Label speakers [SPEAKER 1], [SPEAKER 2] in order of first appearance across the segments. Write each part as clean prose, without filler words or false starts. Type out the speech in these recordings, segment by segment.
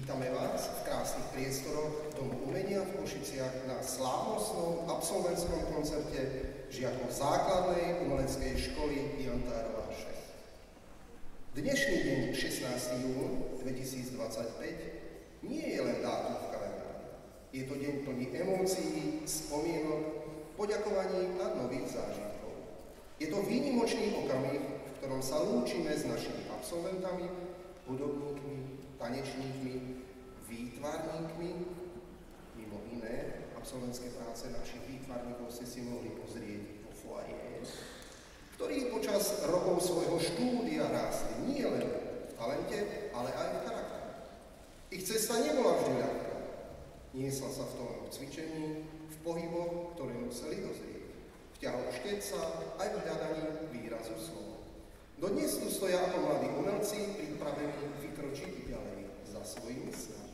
[SPEAKER 1] Vítame vás v krásnych priestoroch Domu umenia v Košiciach na slávnostnom absolventskom koncerte žiakov základnej umeleckej školy Jantárova 6. Dnešný deň, 16. jún 2025, nie je len dátum v kalendári. Je to deň plný emócií, spomienok, poďakovaní a nových zážitkov. Je to výnimočný okamih, v ktorom sa lúčime s našimi absolventami, hudobníkmi, tanečníkmi, výtvarníkmi. Mimo iné, absolventské práce našich výtvarníkov ste si mohli pozrieť vo foajé, ktorí počas rokov svojho štúdia rástli nie len v talente, ale aj v charaktere. Ich cesta nebola vždy ľahká. Niesla sa v tom cvičení, v pohyboch, ktoré museli dozrieť, v ťahu šteca aj v hľadaní výrazu slova. Dodnes tu stoja ako mladí umelci, pripravení vykročiť ďalej za svojimi snami.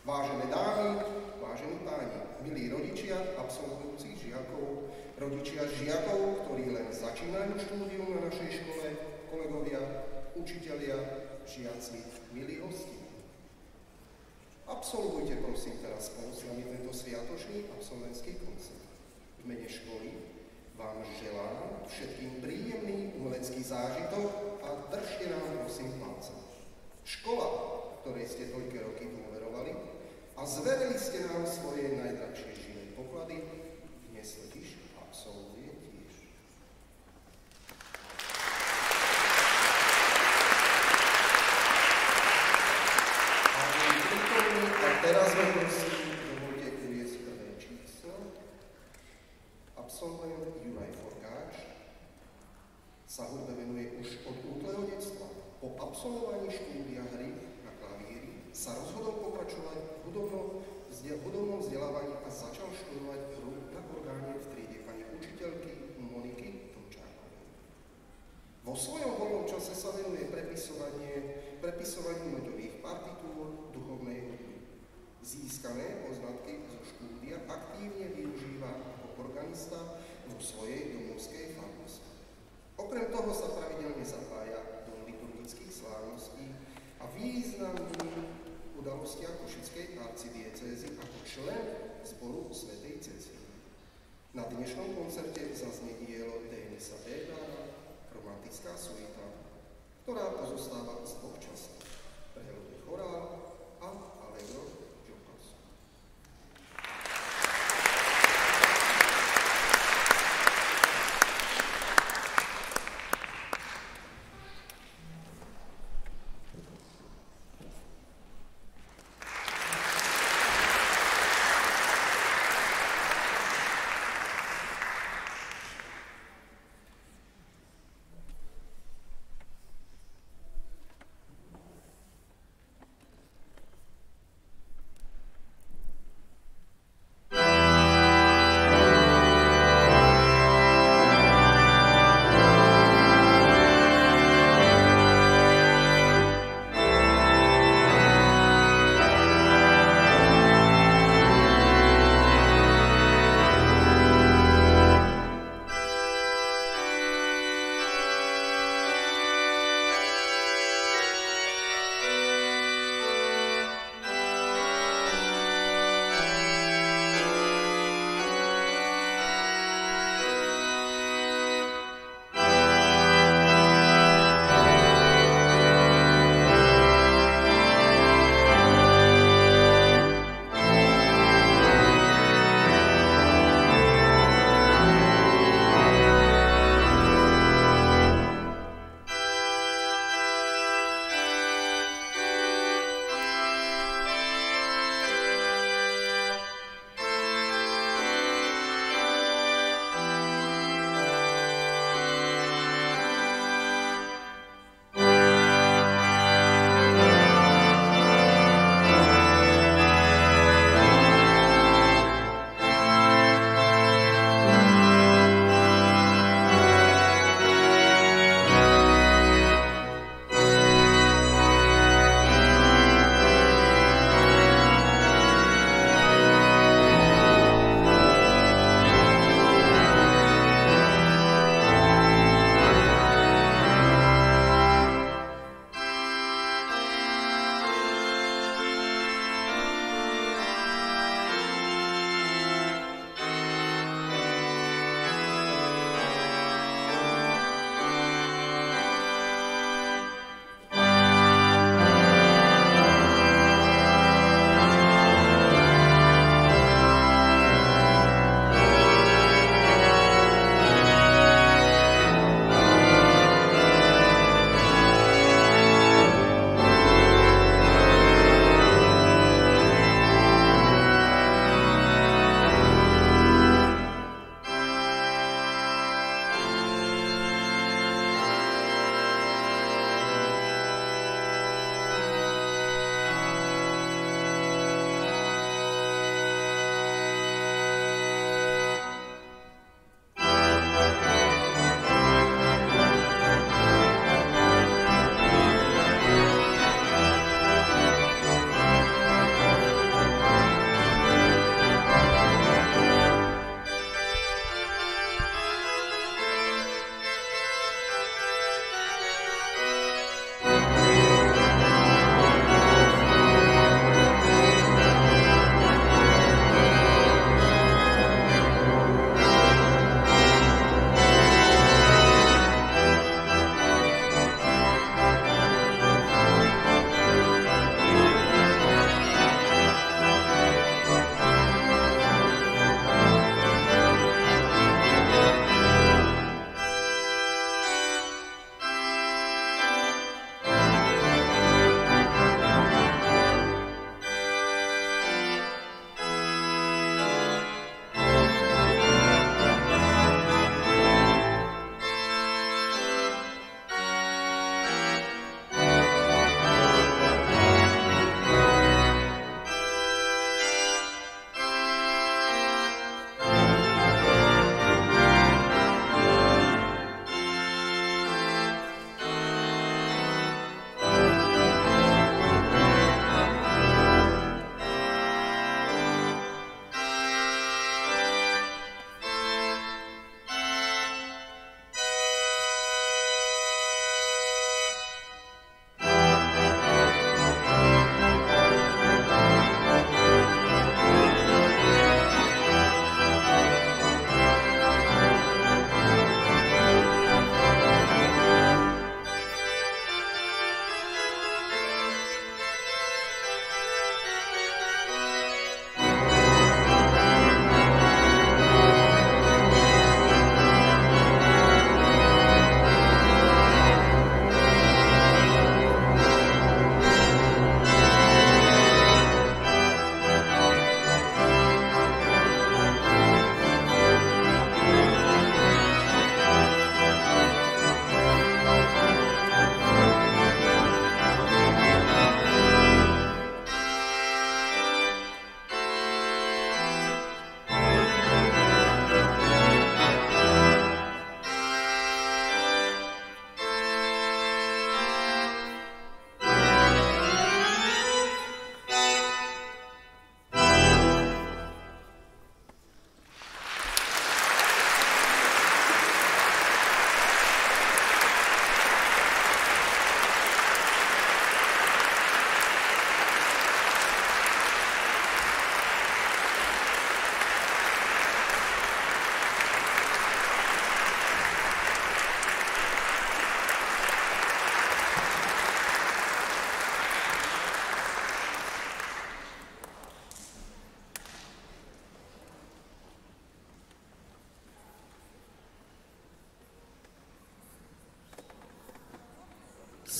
[SPEAKER 1] Vážené dámy, vážení páni, milí rodičia absolvujúcich žiakov, rodičia žiakov, ktorí len začínajú štúdium na našej škole, kolegovia, učitelia, žiaci, milí hosti. Absolvujte prosím teraz spolu s nami tento sviatočný absolventský koncert. V mene školy vám želám všetkým príjemný umelecký zážitok a držte nám prosím palce. Škola, ktorej ste toľké roky dôverovali a zverili ste nám svoje najdrahšie živé poklady, dnes totiž absolvuje tiež. A teraz vám prosím, dovolte uviesť prvé číslo. Absolvent Juraj Forgáč sa hudbe venuje už od útleho detstva. Po absolvovaní štúdia hry na klavíri sa rozhodol pokračovať v hudobnom vzdelávaní a začal študovať hru na orgáne v triede pani učiteľky Moniky Tomčákovej. Vo svojom voľnom čase sa venuje prepisovaniu notových partitúr duchovnej hudby. Získané poznatky zo štúdia aktívne využíva ako organista vo svojej domovskej farnosti. Okrem toho sa pravidelne zapája do liturgických slávností a významných udalostiach Košickej arcidiecézy ako člen zboru svätej Cecílie. Na dnešnom koncerte zaznie dielo Denisa Bédára, romantická suita, ktorá pozostáva z dvoch častí. Preludný chorál a allegro.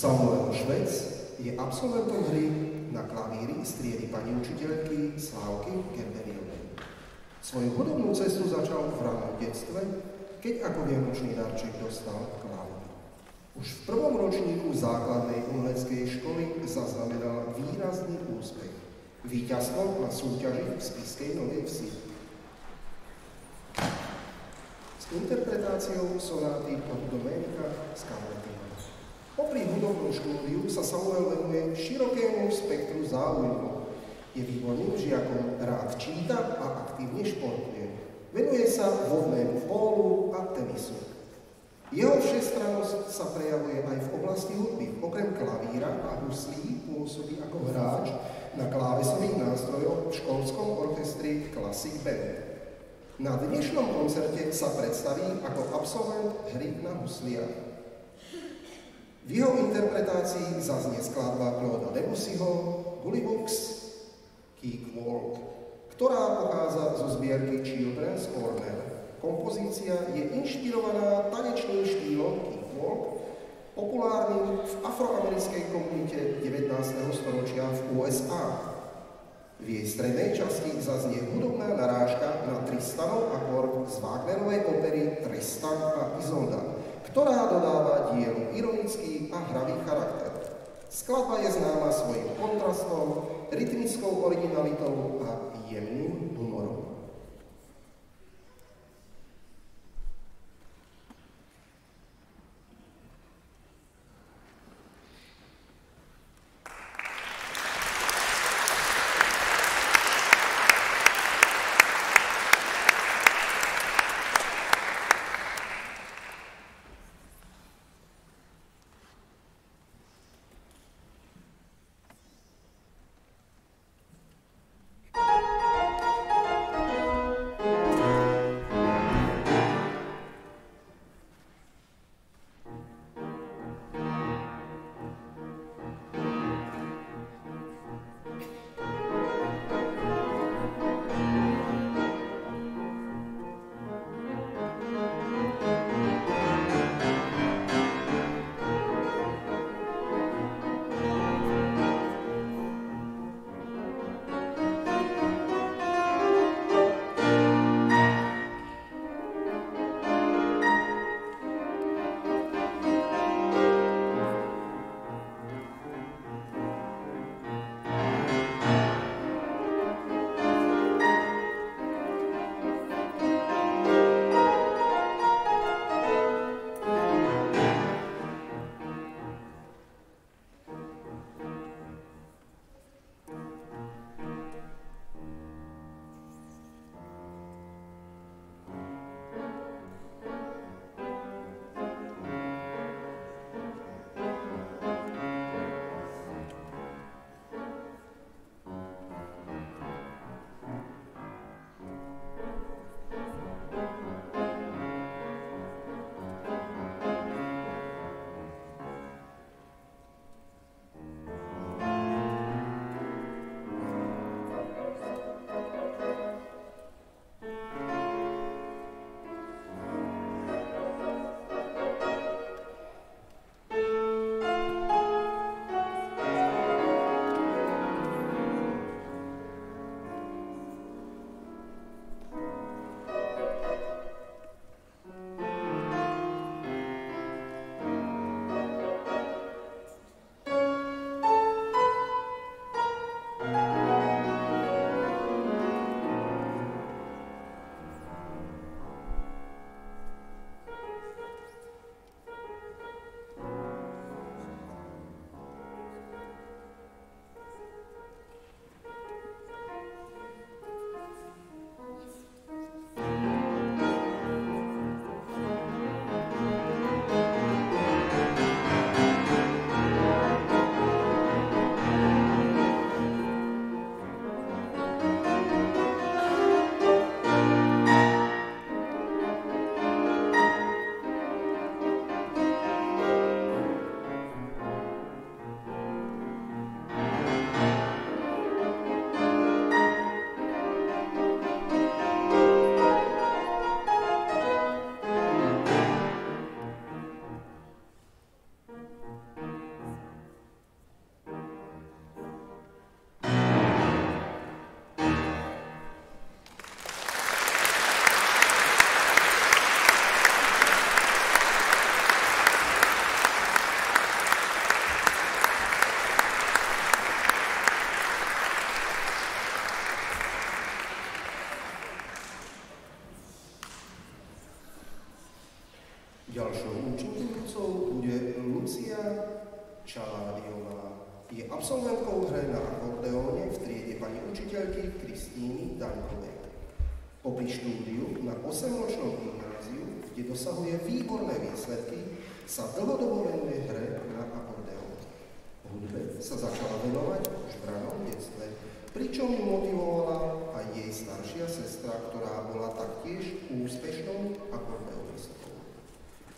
[SPEAKER 1] Samuel Švec je absolventom hry na klavíri z triedy pani učiteľky Slávky Gerberiovej. Svoju hudobnú cestu začal v ranom detstve, keď ako vianočný darček dostal klavír. Už v prvom ročníku základnej umeleckej školy zaznamenal výrazný úspech. Víťazstvo na súťaži v Spišskej Novej Vsi. S interpretáciou sonáty od Doménika Scarlattiho. Popri hudobnom štúdiu sa Samuel venuje širokému spektru záujmov. Je výborným žiakom, rád číta a aktívne športuje. Venuje sa vodnému pólu a tenisu. Jeho všestrannosť sa prejavuje aj v oblasti hudby. Okrem klavíra a huslí pôsobí ako hráč na klávesových nástrojoch v školskom orchestri Classic Band. Na dnešnom koncerte sa predstaví ako absolvent hry na husliach. V jeho interpretácii zaznie skladba Claude'a Debussyho Bullybooks Keek Walk, ktorá pochádza zo zbierky Children's Corner. Kompozícia je inšpirovaná tanečným štýlom Keek Walk, populárnym v afroamerickej komunite 19. storočia v USA. V jej strednej časti zaznie hudobná narážka na Tristanov akord z Wagnerovej opery Tristan a Isolda, ktorá dodáva dielu ironický a hravý charakter. Skladba je známa svojim kontrastom, rytmickou originalitou a jemným humorom. Štádiová. Je absolventkou hry na akordeóne v triede pani učiteľky Kristíny Daňkovej. Popri štúdiu na 8-ročnom gymnáziu, kde dosahuje výborné výsledky, sa dlhodobo venuje hre na akordeón. Hudbe sa začala venovať už v ranom detstve, pričom ju motivovala aj jej staršia sestra, ktorá bola taktiež úspešnou akordeonistkou.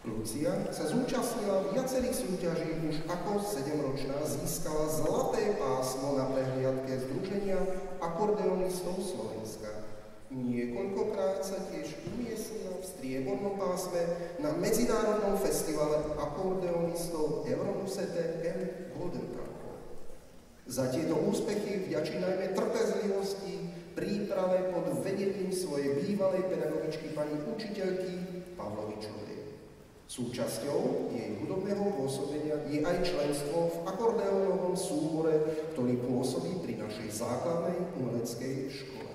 [SPEAKER 1] Lucia sa zúčastnila viacerých súťaží, už ako 7-ročná získala zlaté pásmo na prehliadke Združenia akordeonistov Slovenska. Niekoľkokrát sa tiež umiestnila v striebornom pásme na medzinárodnom festivale akordeonistov Euromusete and Golden Campo. Za tieto úspechy vďačí najmä trpezlivosti, príprave pod vedením svojej bývalej pedagogičky pani učiteľky Pavlovičovej. Súčasťou jej hudobného pôsobenia je aj členstvo v akordeónovom súbore, ktorý pôsobí pri našej základnej umeleckej škole.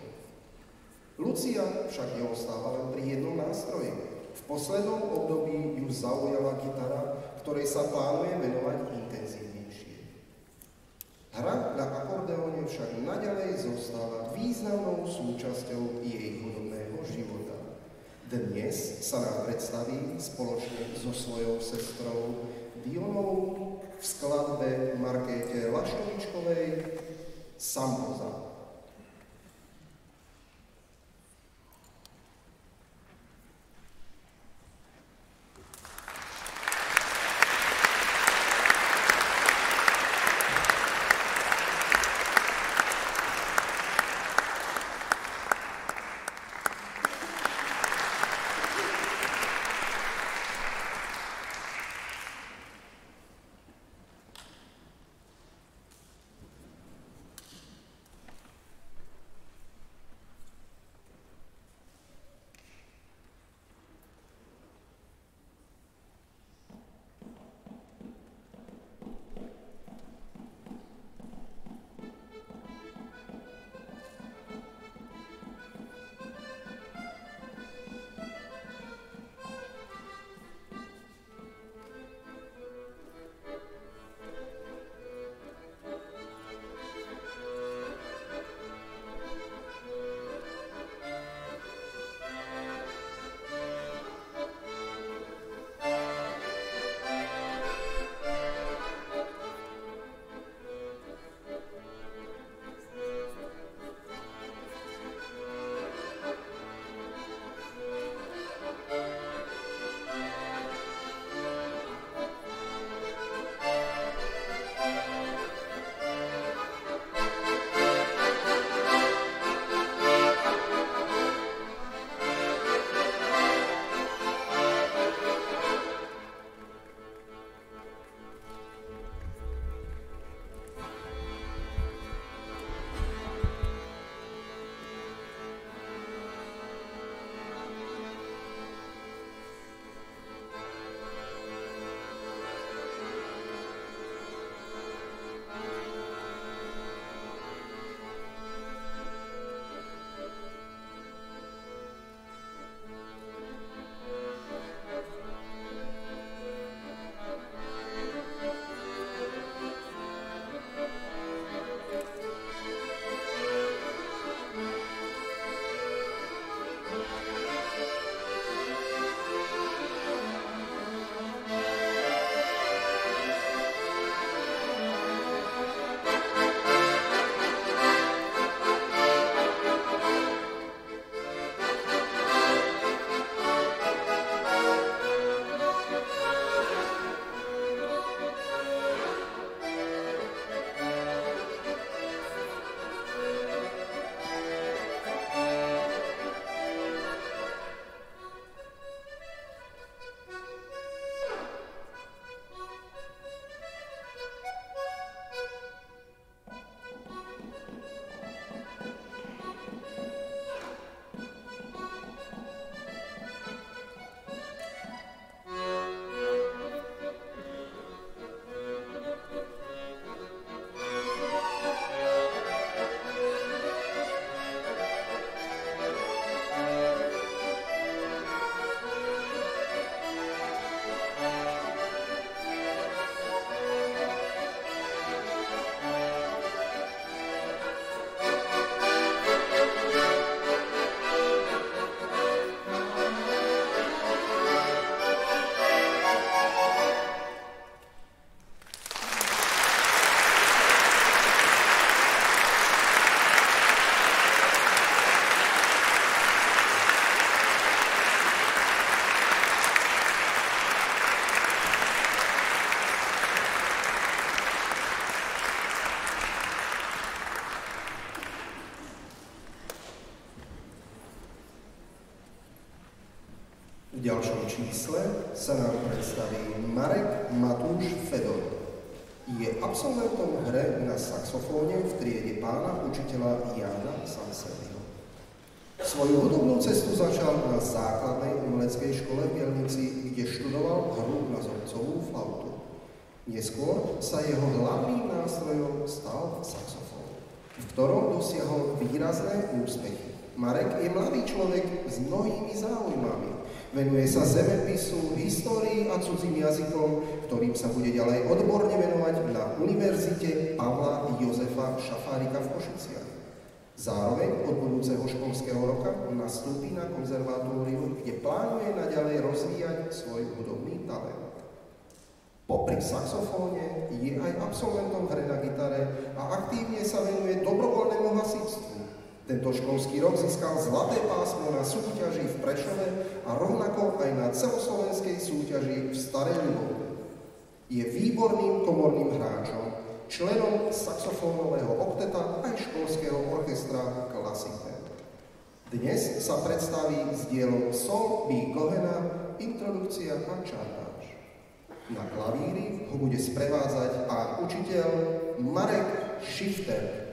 [SPEAKER 1] Lucia však neostáva len pri jednom nástroji. V poslednom období ju zaujala gitara, ktorej sa plánuje venovať intenzívnejšie. Hra na akordeóne však naďalej zostáva významnou súčasťou jej hudobného života. Dnes sa nám predstaví spoločne so svojou sestrou Dionou v skladbe Markéte Laštovičkovej Samboza. ďalšom čísle sa nám predstaví Marek Matúš Fedor. Je absolventom hre na saxofóne v triede pána učiteľa Jána Sanselliho. Svoju hudobnú cestu začal na základnej umeleckej škole v Bielnici, kde študoval hru na zobcovú flautu. Neskôr sa jeho hlavným nástrojom stal saxofón, v ktorom dosiahol výrazné úspechy. Marek je mladý človek s mnohými záujmami. Venuje sa zemepisu, histórii a cudzím jazykom, ktorým sa bude ďalej odborne venovať na Univerzite Pavla Jozefa Šafárika v Košiciach. Zároveň od budúceho školského roka nastúpi na konzervatóriu, kde plánuje naďalej rozvíjať svoj hudobný talent. Popri saxofóne je aj absolventom hry na gitare a aktívne sa venuje dobrovoľnému hasičstvu. Tento školský rok získal zlaté pásmo na súťaži v Prešove a rovnako aj na celoslovenskej súťaži v Starej Ľubovke. Je výborným komorným hráčom, členom saxofónového okteta aj školského orchestra Classic Band. Dnes sa predstaví s dielom Sol B. Cohena Introdukcia a čardáž. Na klavíri ho bude sprevádzať pán učiteľ Marek Šifter.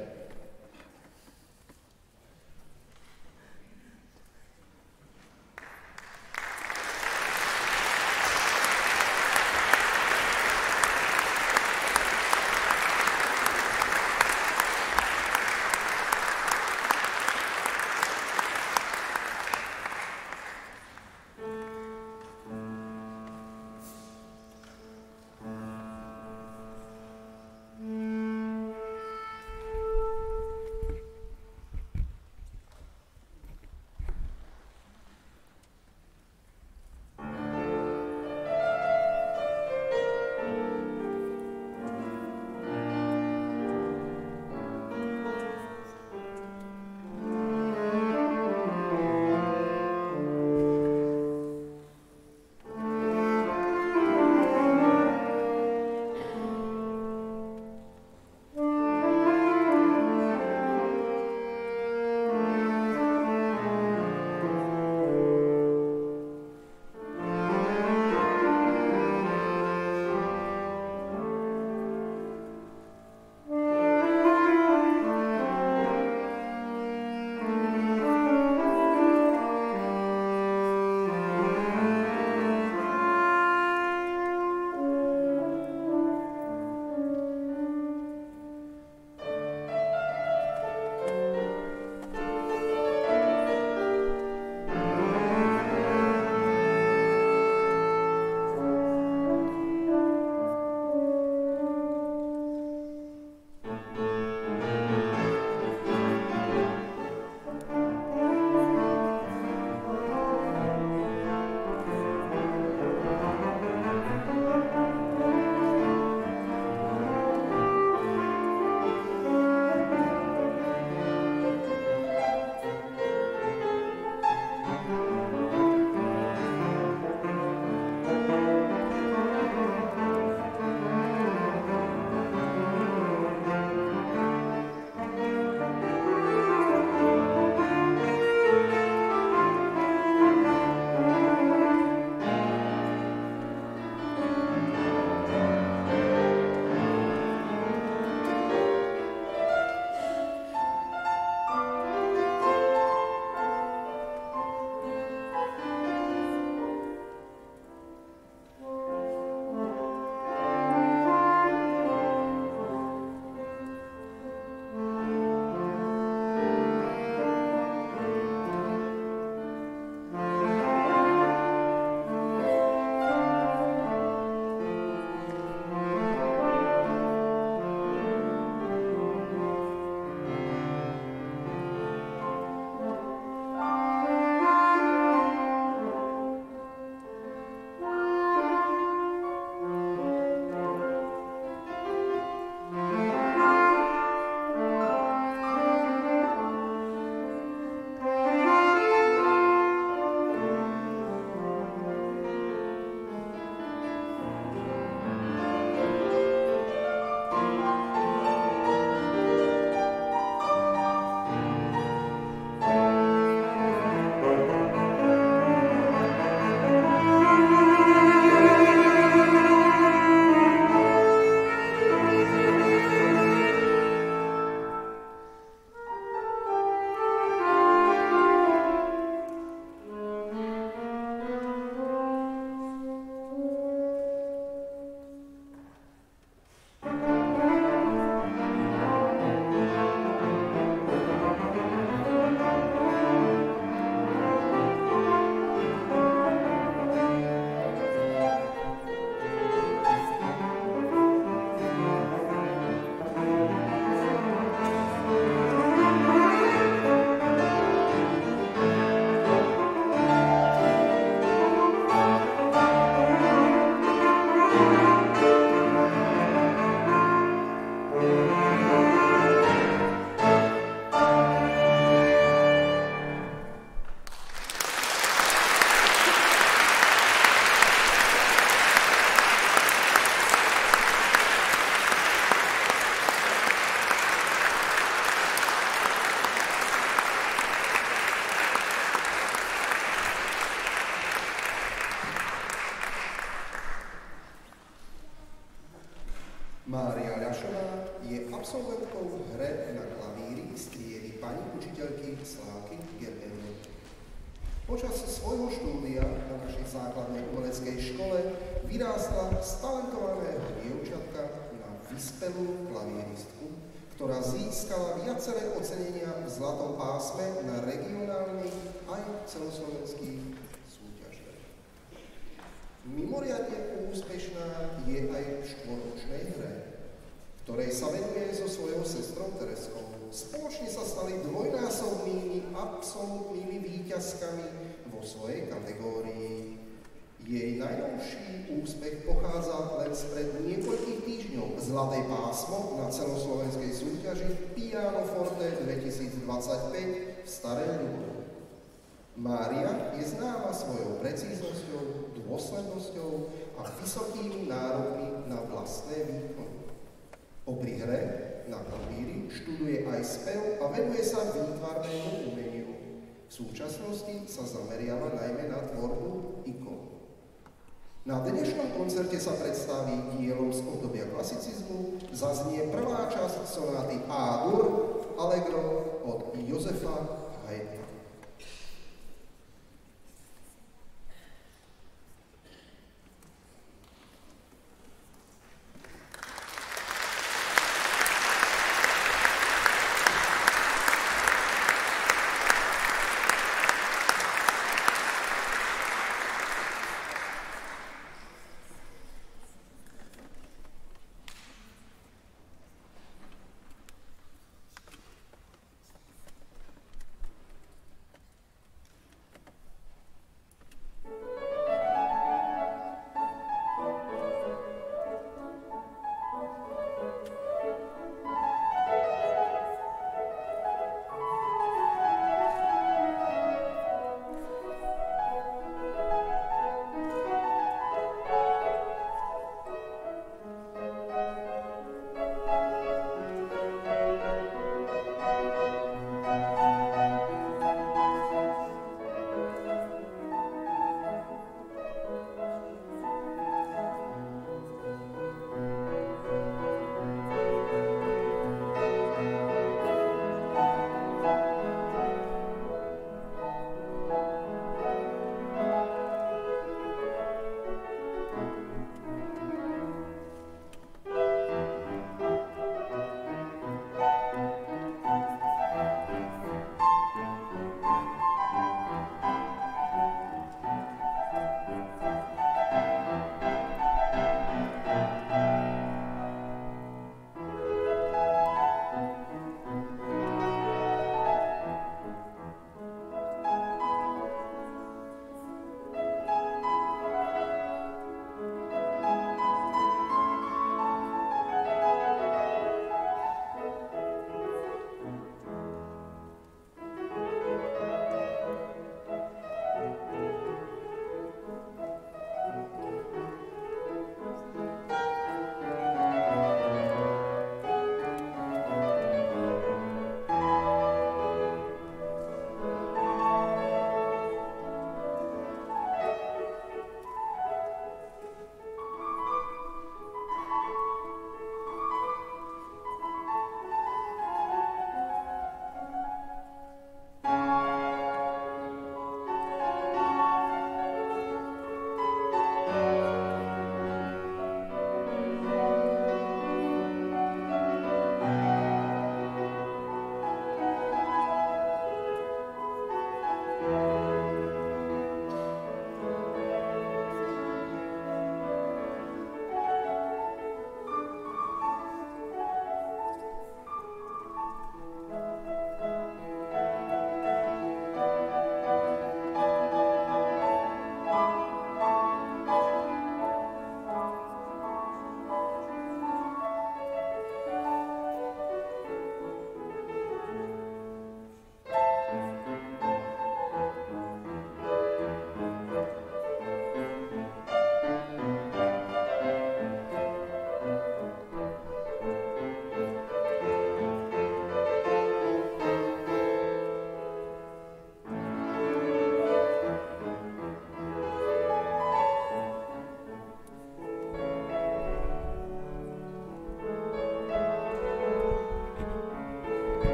[SPEAKER 1] absolventkou v hre na klavíri z triedy pani učiteľky Slávky Gerberovej. Počas svojho štúdia na našej základnej umeleckej škole vyrástla z talentovaného dievčatka na vyspelú klavíristku, ktorá získala viaceré ocenenia v zlatom pásme na regionálnych aj celoslovenských súťažiach. Mimoriadne úspešná je aj v štvoročnej hre, ktorej sa venuje so svojou sestrou Tereskou. Spoločne sa stali dvojnásobnými absolútnymi víťazkami vo svojej kategórii. Jej najnovší úspech pochádza len spred niekoľkých týždňov zlaté pásmo na celoslovenskej súťaži Piano Forte 2025 v Starej Ľubove. Mária je známa svojou precíznosťou, dôslednosťou a vysokými nárokmi na vlastné výkony. Popri hre na klavíri študuje aj spev a venuje sa výtvarnému umeniu. V súčasnosti sa zameriava najmä na tvorbu ikon. Na dnešnom koncerte sa predstaví dielom z obdobia klasicizmu, zaznie prvá časť sonáty A-dur Allegro od Josefa Haydna.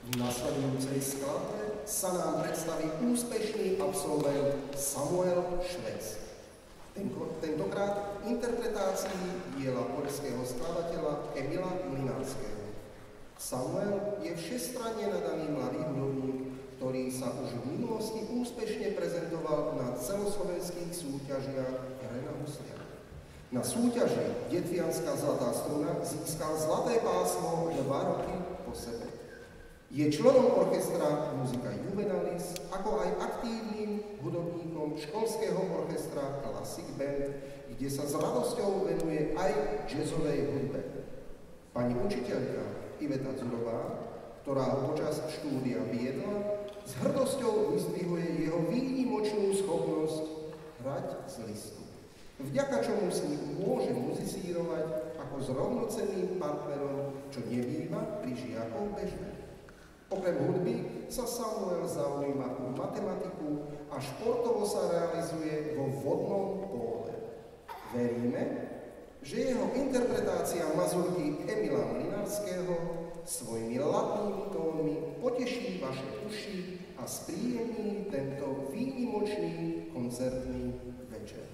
[SPEAKER 1] V nasledujúcej skladbe sa nám predstaví úspešný absolvent Samuel Švec. Tentokrát v interpretácii diela poľského skladateľa Emila Mlynárskeho. Samuel je všestranne nadaný mladý hudobník, ktorý sa už v minulosti úspešne prezentoval na celoslovenských súťažiach hre na husliach. Na súťaži Detvianská zlatá struna získal zlaté pásmo 2 roky po sebe. Je členom orchestra Muzika Juvenalis, ako aj aktívnym hudobníkom školského orchestra Classic Band, kde sa s radosťou venuje aj jazzovej hudbe. Pani učiteľka Iveta Zurová, ktorá ho počas štúdia viedla, s hrdosťou vyzdvihuje jeho výnimočnú schopnosť hrať z listu, vďaka čomu s ním môže muzicírovať ako s rovnocenným partnerom, čo nebýva pri žiakoch bežné. Okrem hudby sa Samuel zaujíma o matematiku a športovo sa realizuje vo vodnom póle. Veríme, že jeho interpretácia mazurky Emila Mlynárskeho svojimi latnými tónmi poteší vaše uši a spríjemní tento výnimočný koncertný večer.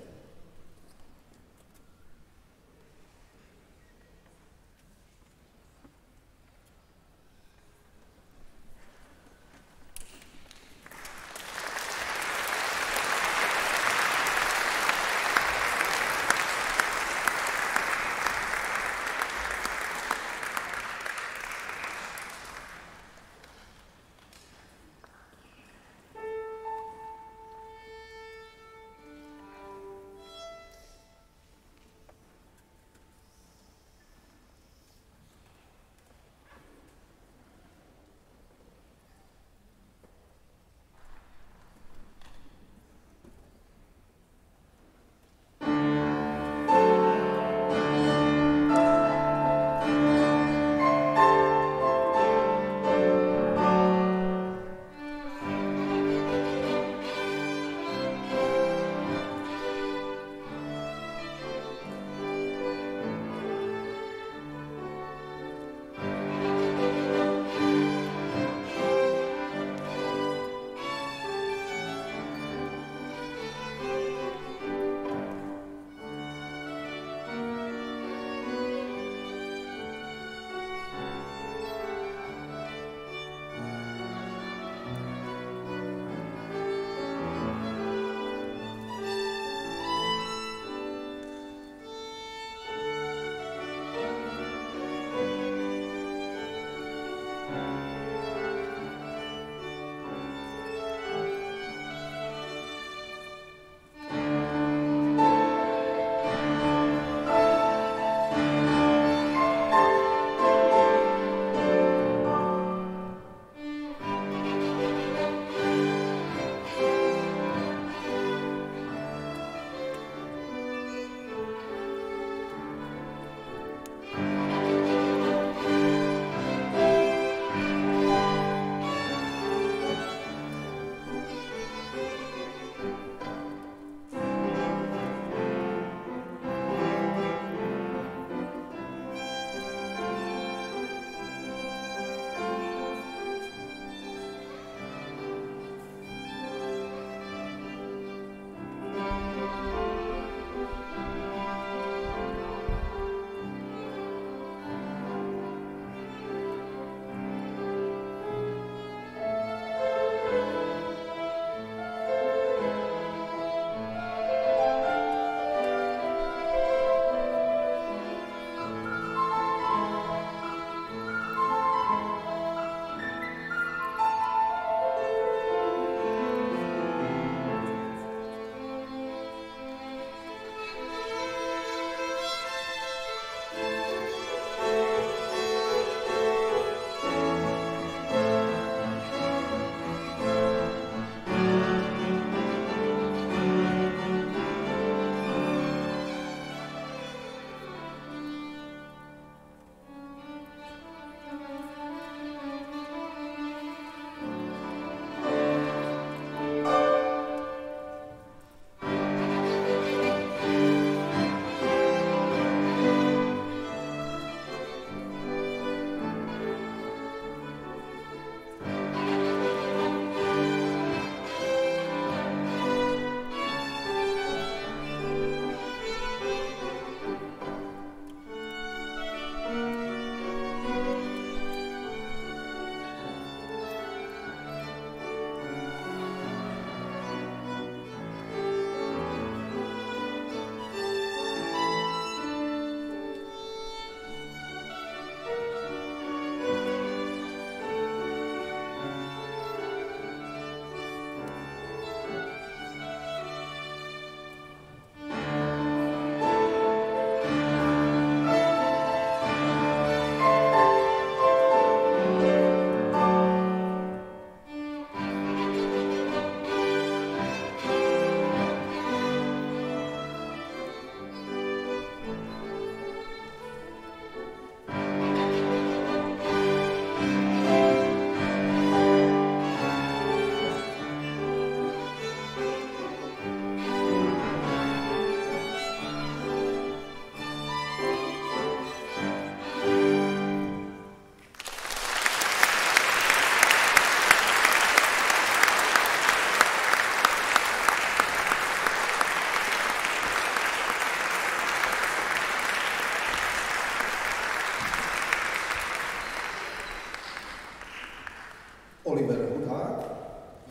[SPEAKER 1] Oliver Hudák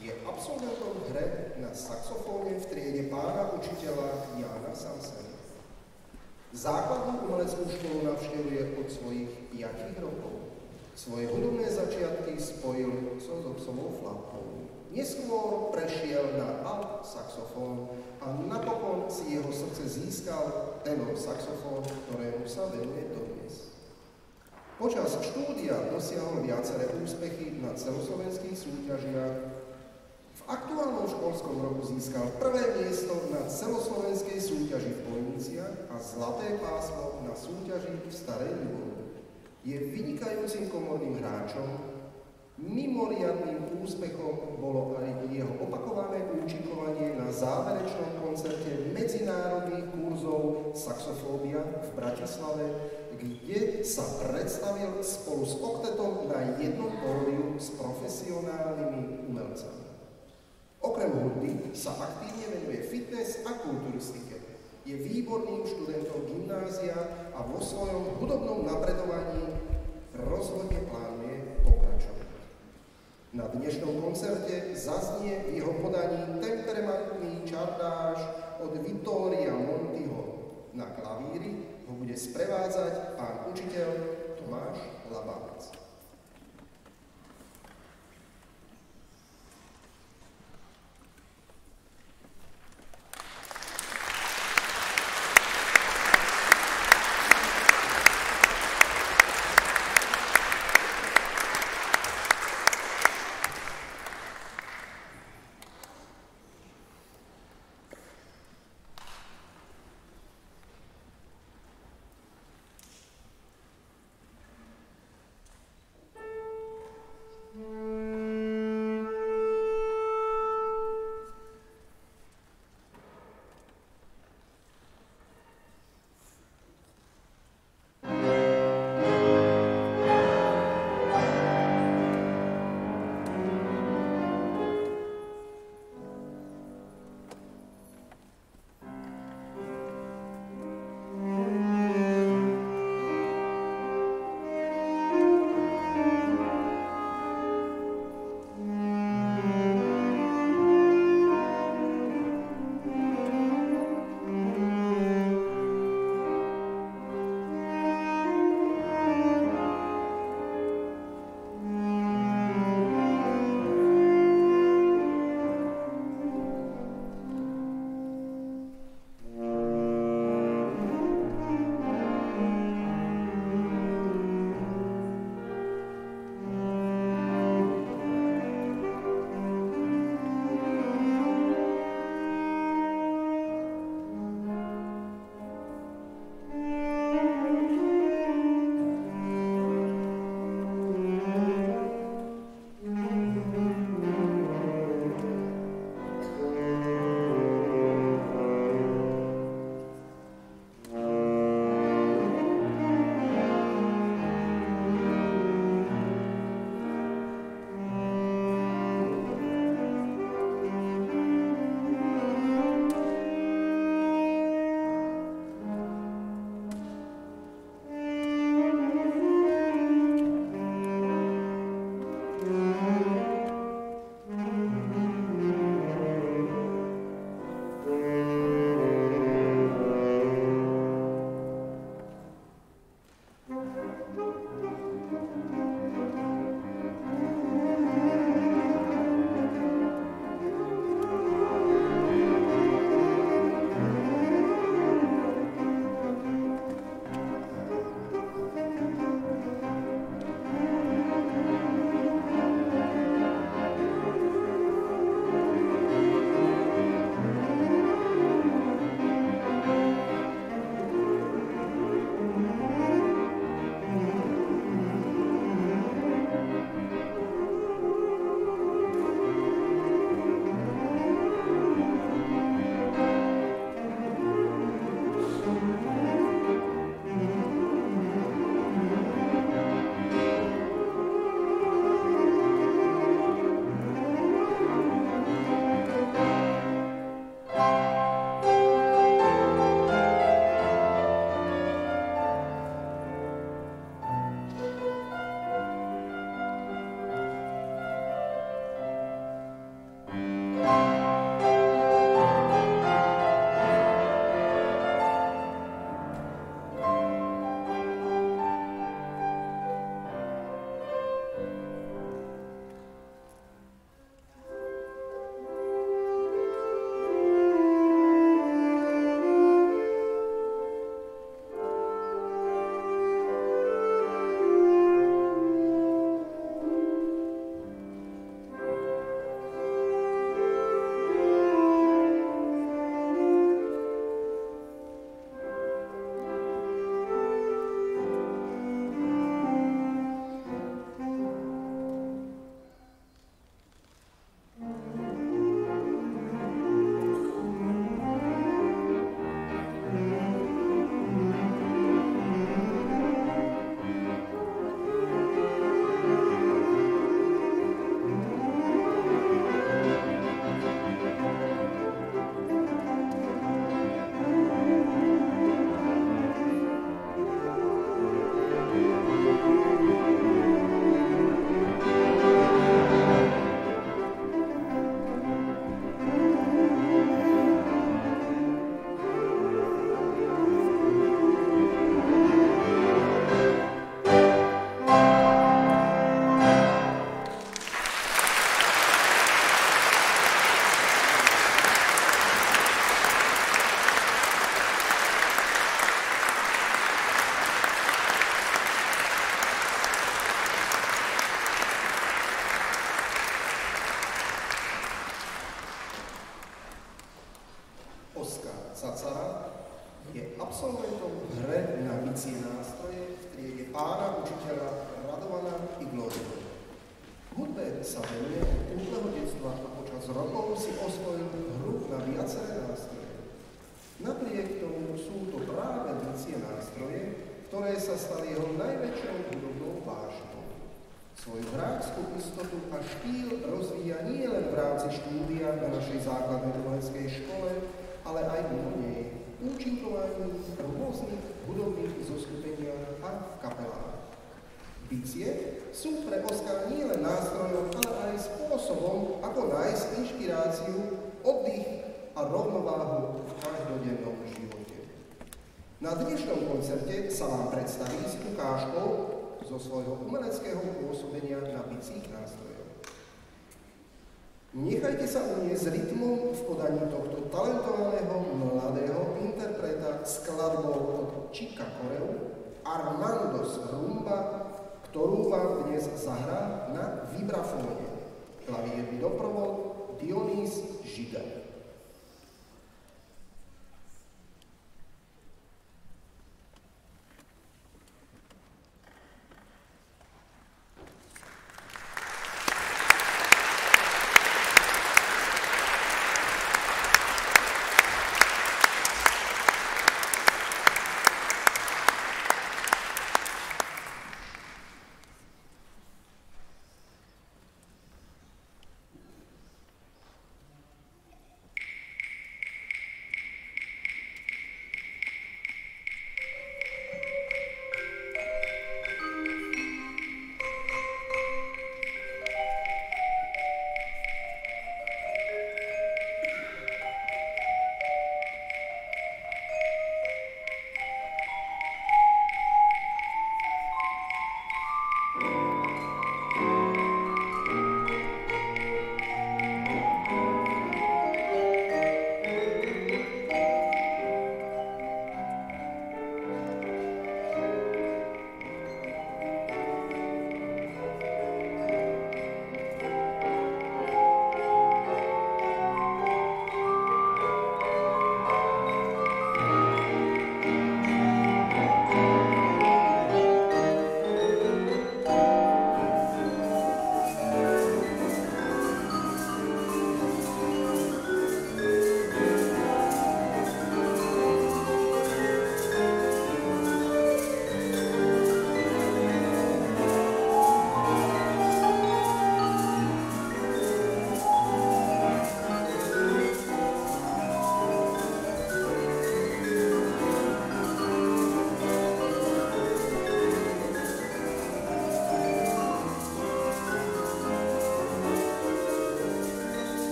[SPEAKER 1] je absolventom hre na saxofóne v triede pána učiteľa Jána Samsena. Základnú umeleckú školu navštevuje od svojich 5 rokov. Svoje hudobné začiatky spojil so zobsovou flautou. Neskôr prešiel na alt saxofón a napokon si jeho srdce získal tenor saxofón, ktorému sa venuje dodnes. Počas štúdia dosiahol viaceré úspechy na celoslovenských súťažiach. V aktuálnom školskom roku získal prvé miesto na celoslovenskej súťaži v Bojniciach a zlaté pásmo na súťaži v Starej Ľubovni. Je vynikajúcim komorným hráčom. Mimoriadnym úspechom bolo aj jeho opakované účinkovanie na záverečnom koncerte medzinárodných kurzov Saxofóbia v Bratislave, kde sa predstavil spolu s oktetom na jednom pódiu s profesionálnymi umelcami. Okrem hudby sa aktívne venuje fitness a kulturistike. Je výborným študentom gymnázia a vo svojom hudobnom napredovaní rozhodne plánuje pokračovať. Na dnešnom koncerte zaznie v jeho podaní temperamentný čardáš od Vittoria Montiho. Na klavíri ho bude sprevádzať pán učiteľ Tomáš Labanec. Svoju hráčskú istotu a štýl rozvíja nie len v rámci štúdia na našej základnej umeleckej škole, ale aj mimo nej, účinkovaní v rôznych hudobných zoskupeniach a v kapelách. Bicie sú pre Oskara nie len nástrojom, ale aj spôsobom, ako nájsť inšpiráciu, oddych a rovnováhu v každodennom živote. Na dnešnom koncerte sa vám predstaví s ukážkou zo svojho umeleckého pôsobenia na bicích nástrojoch. Nechajte sa uniesť rytmom v podaní tohto talentovaného mladého interpreta skladbou od Chica Corea Armandos Rumba, ktorú vám dnes zahrá na vibrafóne. Klavírny doprovod Dionys Žida.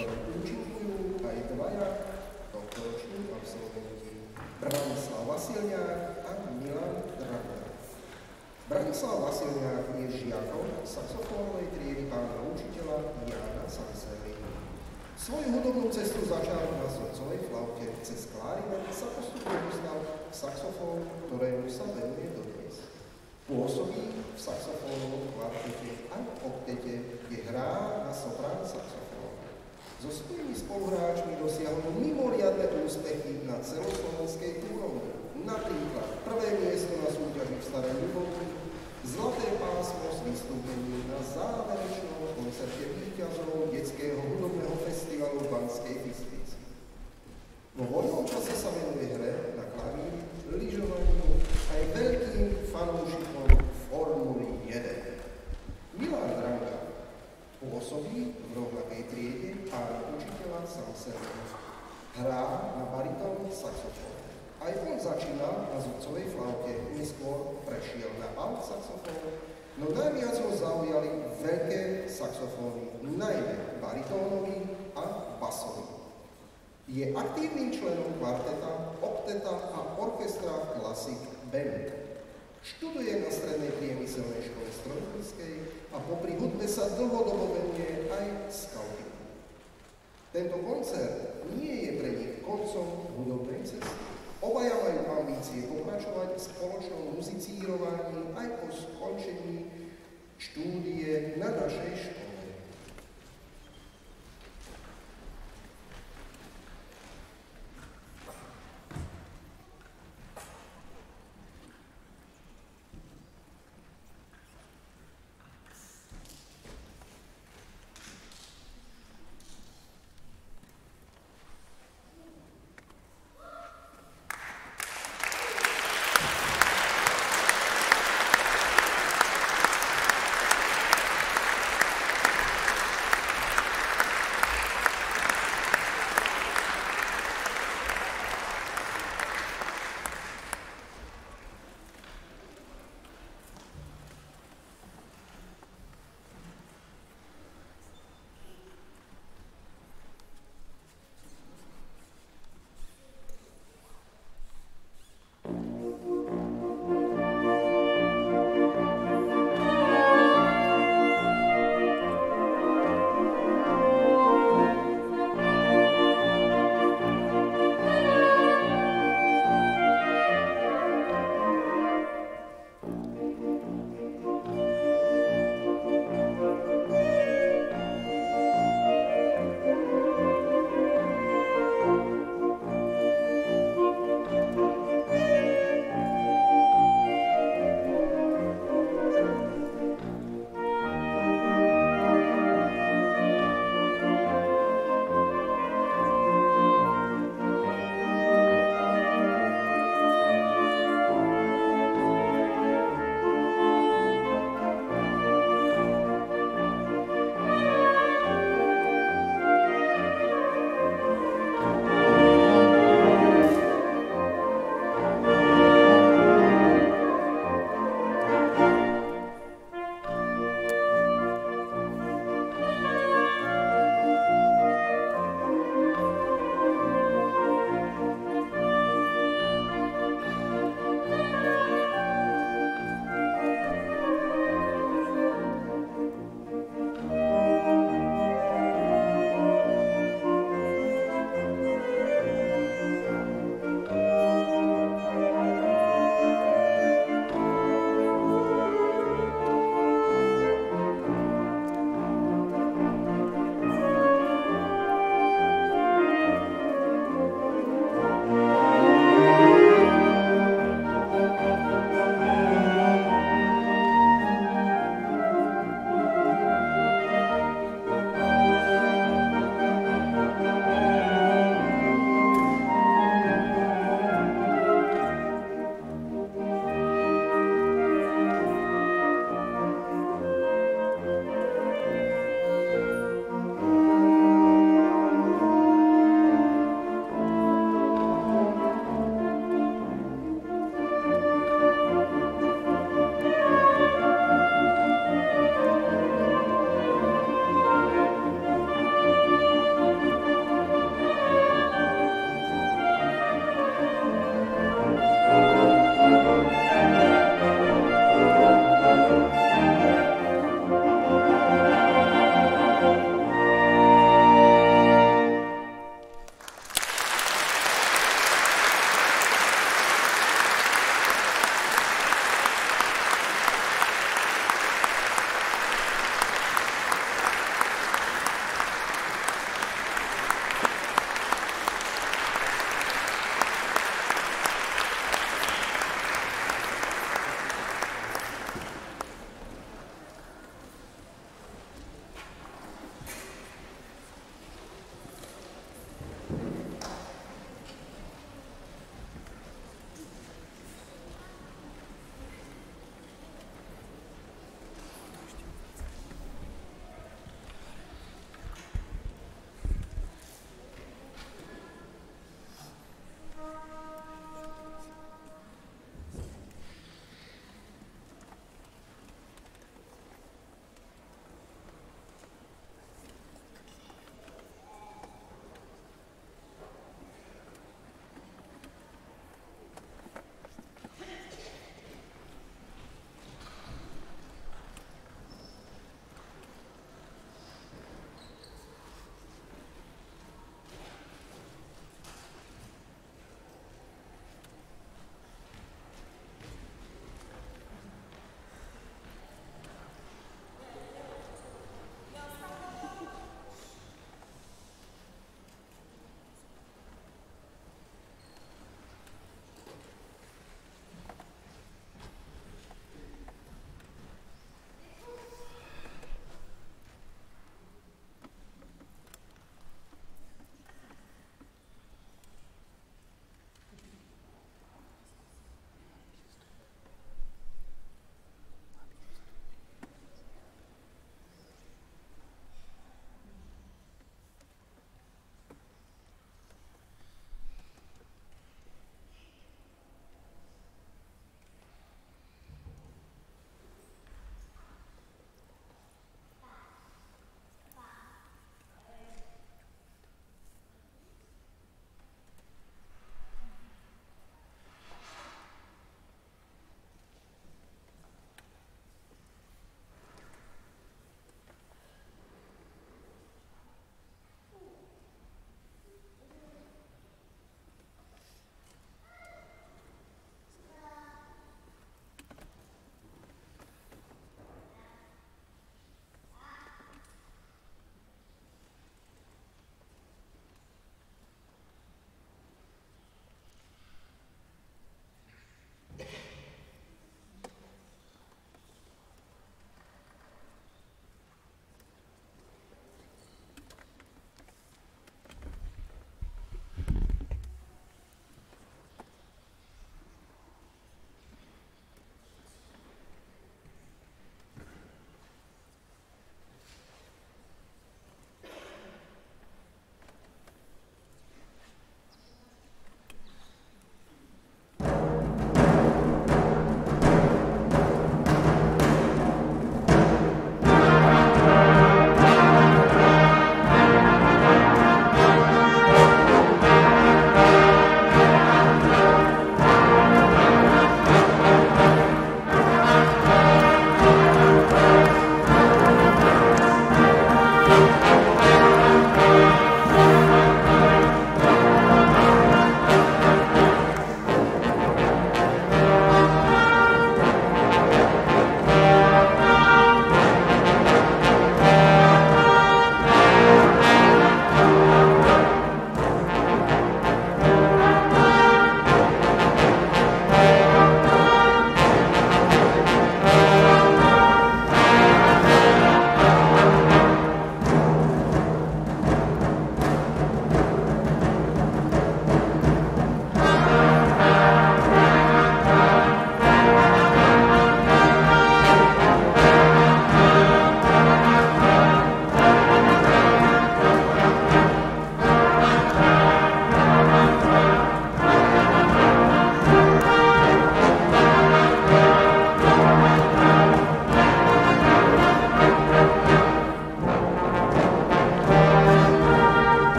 [SPEAKER 1] ktorom účinkujú aj dvaja tohtoroční absolventi Branislav Vasilňák a Milan Dragár. Branislav Vasilňák je žiakom saxofónovej triedy pána učiteľa Jána Sanselli. Svoju hudobnú cestu začal na srdcovej flaute, cez klarinet sa postupne dostal k saxofónu, ktorému sa venuje dodnes. Pôsobí v saxofónovom kvartete a oktete, kde hrá na soprán saxofón. So svojimi spoluhráčmi dosiahol mimoriadne úspechy na celoslovenskej úrovni. Napríklad prvé miesto na súťaži v Starej Ľubovni, zlaté pásmo s vystúpením na záverečnom koncerte víťazov detského hudobného festivalu v Banskej Bystrici. Vo voľnom čase sa venuje hre na klavír, lyžovaniu aj veľkým fanúšikom Formuly 1. Milan Dragár pôsobí v rovnakej triede pána učiteľa Sanselliho. Hrá na baritón saxofón. Aj on začínal na zubcovej flaute, neskôr prešiel na alt saxofón, no najviac ho zaujali veľké saxofóny, najmä baritónový a basový. Je aktívnym členom kvarteta, okteta a orchestra Classic Band. Študuje na Strednej priemyselnej škole strojníckej a popri hudbe sa dlhodobo venuje aj skautingu. Tento koncert nie je pre nich koncom hudobnej cesty. Obaja majú ambície pokračovať v spoločnom muzicírovaní aj po skončení štúdie na našej škole.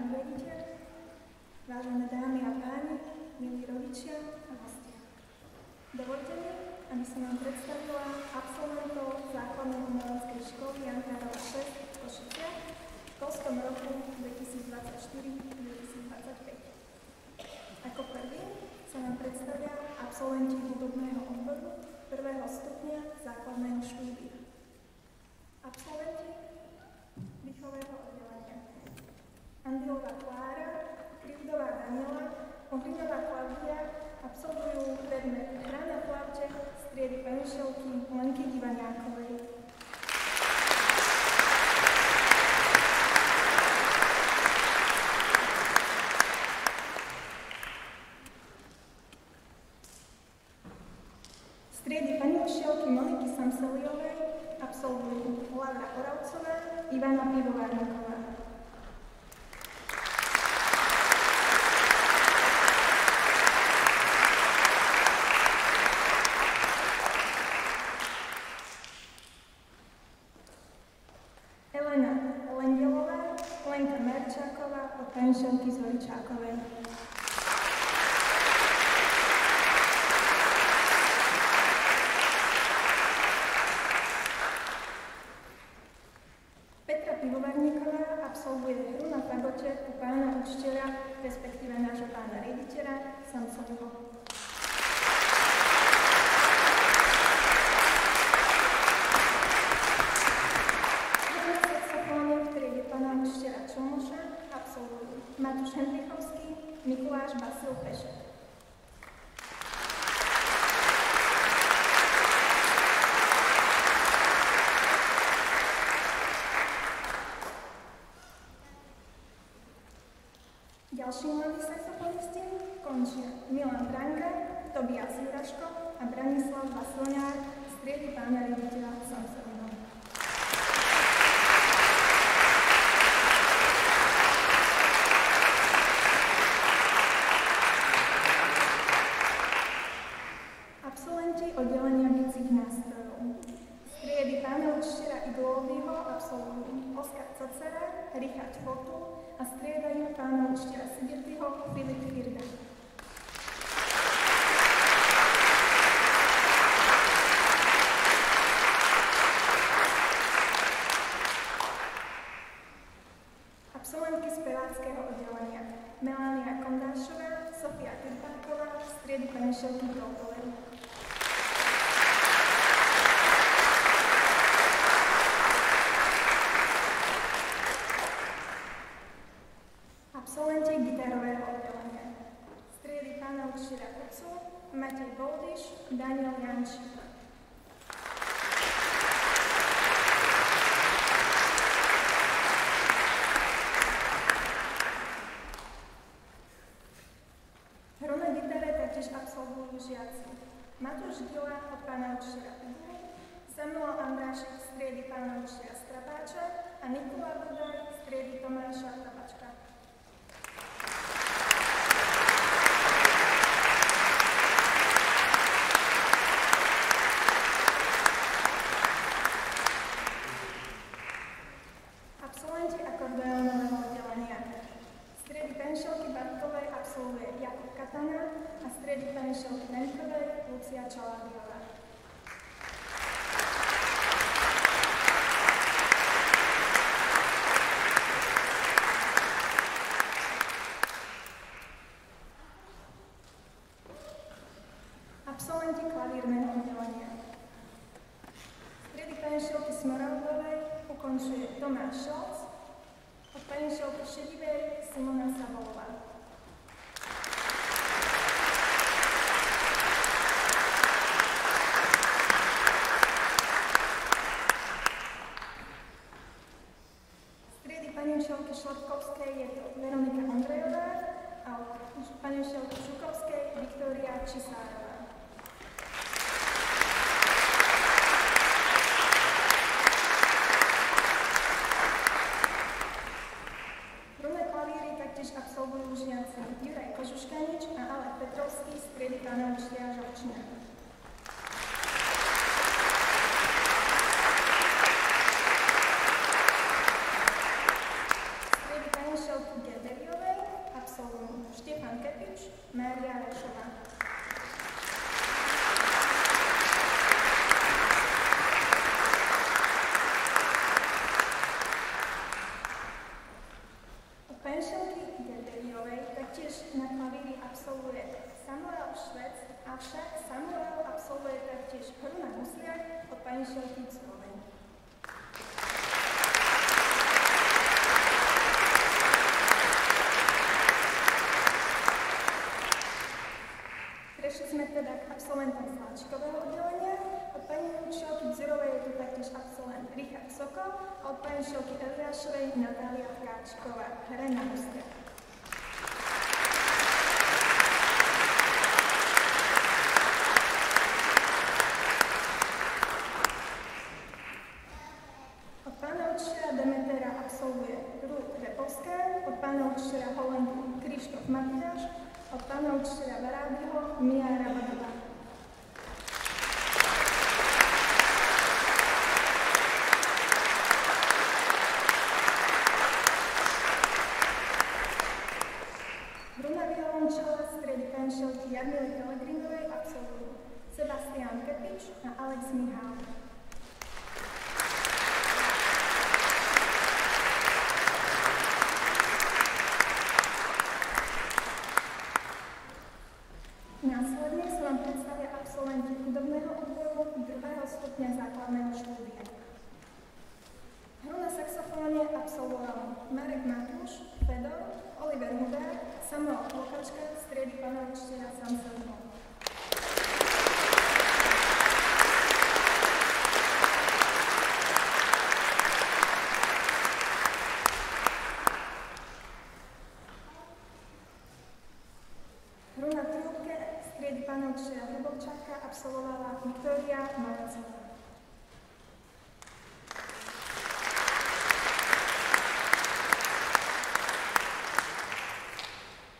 [SPEAKER 2] pán riaditeľ, vážené dámy a páni, milí rodičia a hostia. Dovoľte mi, aby som vám predstavila absolventov základnej umeleckej školy Jan Karol 6 v Košiciach v školskom roku 2024-2025. Ako prvý sa nám predstavia absolventi hudobného odboru prvého stupňa základného štúdia. Absolventi výchovného oddelenia Andilová Klára, Krivdová Daniela, Ohrinová Klaudia absolvujú predmet hra na flaute z triedy Penušelky Lenky Ivaniákovej. Z triedy Penušelky Moniky Samseliovej absolvujú Laura Oravcová, Ivana Pivovárniková. Elena Lendelová, Lenka Merčáková od Penšelky Zoričákovej. Petra Pivovarníková absolvuje hru na fagote u pána učiteľa, respektíve nášho pána riaditeľa Samseliho. Absolvujú Matúš Hendrichovský, Mikuláš Basil Pešek. Ďalší mladí saxofonisti končia Milan Branka, Tobias Juraško a Branislav Vasilňár z triedy pána riaditeľa Samseliho. Oddelenia bicích nástrojov. Z triedy pána učiteľa Iglovýho absolvujú Oskar Cacera, Richard Fotu a striedajú pána učiteľa Sigertyho Filip Firda. Absolventky speváckého oddelenia Melania Kondášová, Sofia Krpáková z triedy Penšelky Krokovej. Absolventi gitarového oddelenia z triedy pána učiteľa Kucu, Matej Boldiš, Daniel Jančík. Hru na gitare taktiež absolvujú žiaci Matúš Gila od pána učiteľa Kucu, Samuel Andrášek z triedy pána učiteľa Strapáča a Nikola Budaj z triedy Tomáša Tabačka. Absolventi akordeónového oddelenia z triedy Penšelky Bartkovej absolvuje Jakub Katana a z triedy Penšelky Lenkovej Lucia Čaládiová. Absolventi klavírneho oddelenia z triedy Penšelky Smoravdovej ukončuje Tomáš Šolc, od Penšelky Šedivej Simona Sabolová. Z triedy Penšelky Šlapkovskej je to Veronika Ondrejová a od Penšelky Šukovskej Viktória Čisárová. Absolvujú žiaci Juraj Kožuškanič a Alek Petrovský z triedy pána učiteľa Žalčina. Z triedy pani Šelky Gerberiovi manželky Curovej. Prešli sme teda k absolventom sláčikového oddelenia. Od pani učiteľky Dzurovej je tu taktiež absolvent Richard Sokol a od pani učiteľky Eliášovej Natália Tkáčková. Hre na ústia. Od pána učiteľa Demetera absolvuje Ruth Repovská, od pána učiteľa Holandu Krištof Matiáš, od pána učiteľa Varádyho Mia Rabadová. Hru na violončele z triedy penšelky Jarmily Pelegrinovej absolvujú Sebastián Kepič a Alex Mihál. Následne sa vám predstavia absolventi hudobného odboru 2. stupňa základného štúdia. Hru na saxofóne absolvovali Marek Matúš, Fedor, Oliver Hudák, Samuel Klokačka z triedy pána učiteľa Samselho. Hru na trúbke z triedy pána učiteľa Hrubovčáka absolvovala Viktória Malecová.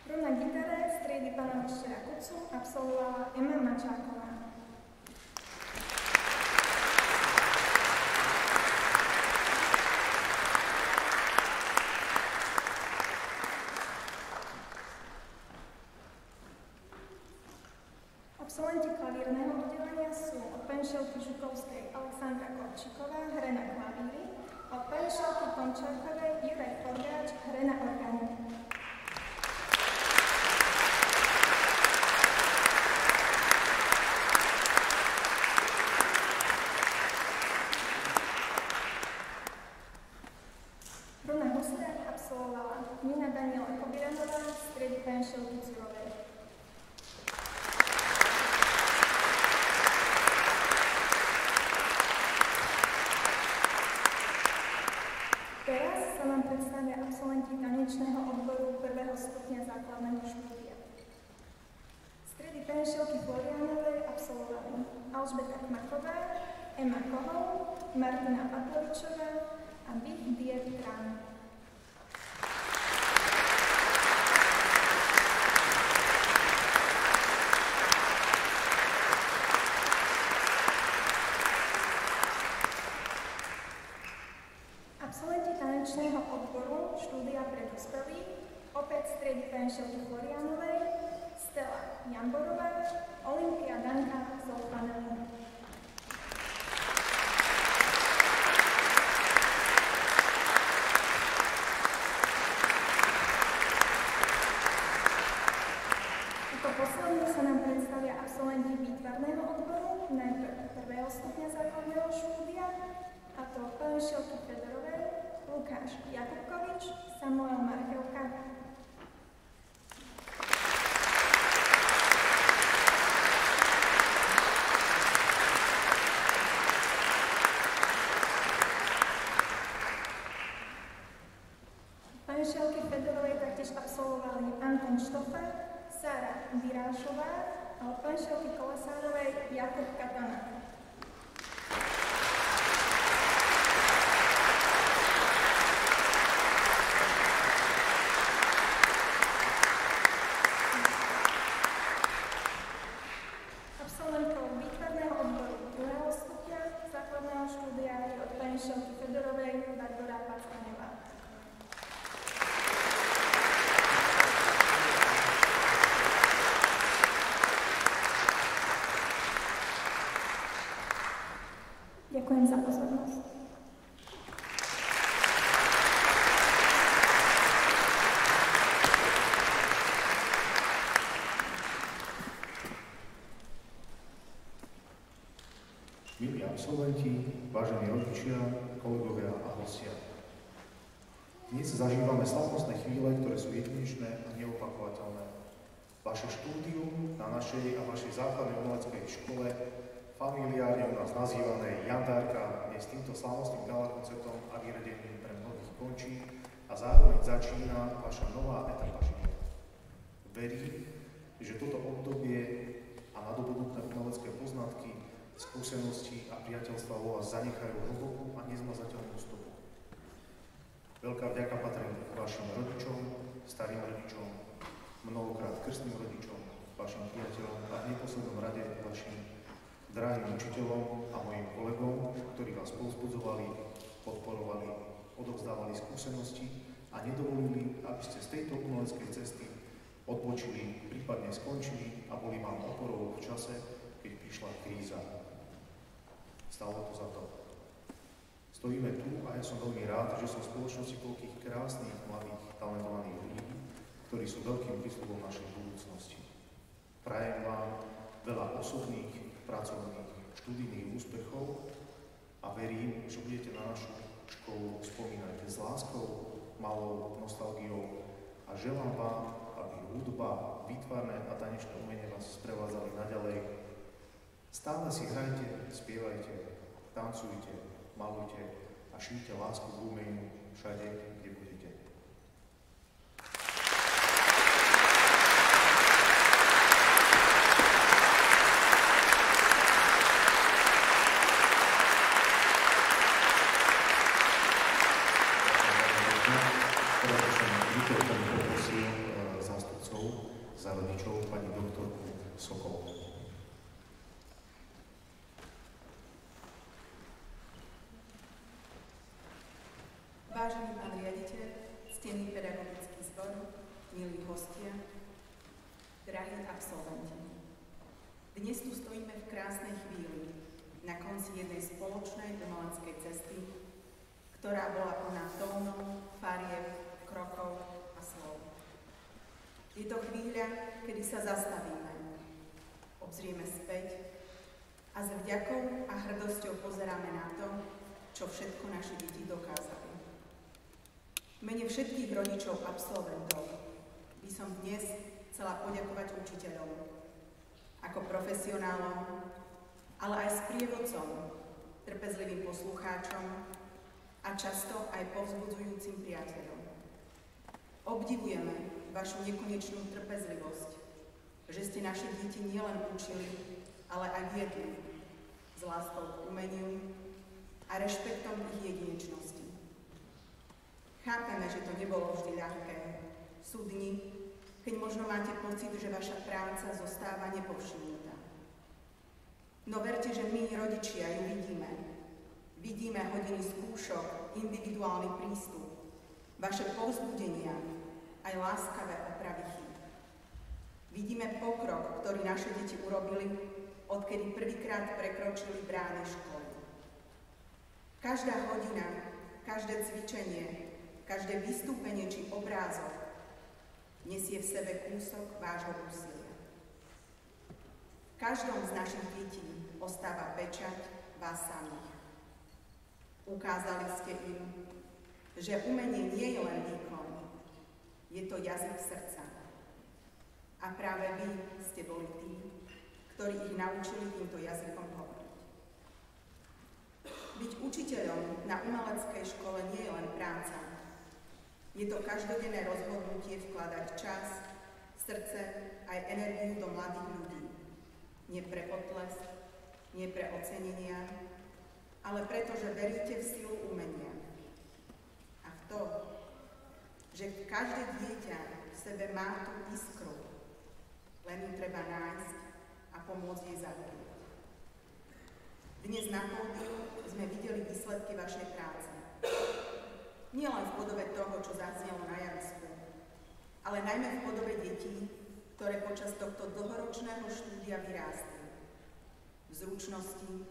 [SPEAKER 2] Hru na gitare z triedy pána učiteľa Kucu absolvovala Emma Mačáková. Absolventi klavírneho oddelenia sú od penšelky Žukovskej Alexandra Korčíková, hre na klavíri, a od penšelky Tomčákovej Juraj Forgáč, hre na orgány. Hru na husliach absolvovala Nina Daniela Kobiranová z triedy penšelky Curovej. Teraz sa vám predstavia absolventi tanečného odboru 1. stupňa základného štúdia. Z triedy penšelky Florianovej absolvovali Alžbeta Kmachová, Emma Kohol, Martina Patlovičová a Vich Diet Trán. Absolventi tanečného odboru štúdia pre dospelých, opäť z triedy penšelky Florianovej, Stella Jamborová, Olympia Danka Zolfanelina. Ako poslední sa nám predstavia absolventi výtvarného odboru, najprv 1. stupňa základného štúdia, a to penšelky Fedorovej, Lukáš Jakubkovič, Samuel Marchelka. Penšelky Fedorovej taktiež absolvovali Anton Štofa, Sára Virášová a od penšelky Kolesárovej Jakub Katana. Absolventkou výtvarného odboru 2. stupňa základného štúdia je od penšelky Fedorovej Barbora Packaňová. Ďakujem za pozornosť.
[SPEAKER 3] Milí absolventi vážení rodičia, kolegovia a hostia. Dnes zažívame slávnostné chvíle, ktoré sú jedinečné a neopakovateľné. Vaše štúdium na našej a vašej základnej umeleckej škole, familiárne u nás nazývanej Jandárka, dnes týmto slávnostným gala koncertom a vyradením pre mnohých končí a zároveň začína vaša nová etapa života. Verím, že toto obdobie a nadobudnuté umelecké poznatky, skúsenosti a priateľstva vo vás zanechajú hlbokú a nezmazateľnú stopu. Veľká vďaka patrí vašim rodičom, starým rodičom, mnohokrát krstným rodičom, vašim priateľom a v neposlednom rade vašim drahým učiteľom a mojim kolegom, ktorí vás povzbudzovali, podporovali, odovzdávali skúsenosti a nedovolili, aby ste z tejto umeleckej cesty odbočili, prípadne skončili a boli vám oporou v čase, keď prišla kríza. Stalo to za to. Stojíme tu a ja som veľmi rád, že som v spoločnosti toľkých krásnych, mladých, talentovaných ľudí, ktorí sú veľkým prísľubom našej budúcnosti. Prajem vám veľa osobných, pracovných, študijných úspechov a verím, že budete na našu školu spomínať s láskou, malou nostalgiou a želám vám, aby hudba, výtvarné a tanečné umenie vás sprevádzali naďalej. Stále si hrajte, spievajte, tancujte, malujte a šíjte lásku k umeniu všade, kde budete. Zástupcov za rodičov pani doktorku Sokol.
[SPEAKER 4] Vážený pán riaditeľ, ctený pedagogický zbor, milí hostia, drahí absolventi. Dnes tu stojíme v krásnej chvíli, na konci jednej spoločnej umeleckej cesty, ktorá bola plná tónov, farieb, krokov a slov. Je to chvíľa, kedy sa zastavíme, obzrieme späť a s vďakou a hrdosťou pozeráme na to, čo všetko naši deti dokázali. V mene všetkých rodičov absolventov by som dnes chcela poďakovať učiteľom, ako profesionálom, ale aj sprievodcom, trpezlivým poslucháčom a často aj povzbudzujúcim priateľom. Obdivujeme vašu nekonečnú trpezlivosť, že ste naše deti nielen učili, ale aj viedli s láskou k umeniu a rešpektom ich jedinečnosti. Chápeme, že to nebolo vždy ľahké. Sú dni, keď možno máte pocit, že vaša práca zostáva nepovšimnutá. No verte, že my, rodičia, ju vidíme. Vidíme hodiny skúšok, individuálny prístup, vaše povzbudenia, aj láskavé opravy chýb. Vidíme pokrok, ktorý naše deti urobili, odkedy prvýkrát prekročili brány školy. Každá hodina, každé cvičenie, každé vystúpenie či obrázok nesie v sebe kúsok vášho úsilia. V každom z našich detí ostáva pečať vás samých. Ukázali ste im, že umenie nie je len výkon, je to jazyk srdca. A práve vy ste boli tí, ktorí ich naučili týmto jazykom hovoriť. Byť učiteľom na umeleckej škole nie je len práca. Je to každodenné rozhodnutie vkladať čas, srdce aj energiu do mladých ľudí. Nie pre potlesk, nie pre ocenenia, ale preto, že veríte v silu umenia. A v to, že každé dieťa v sebe má tú iskru, len ju treba nájsť a pomôcť jej zabudnúť. Dnes na pódiu sme videli výsledky vašej práce. Nielen v podobe toho, čo zaznelo na javisku, ale najmä v podobe detí, ktoré počas tohto dlhoročného štúdia vyrástli. V zručnosti,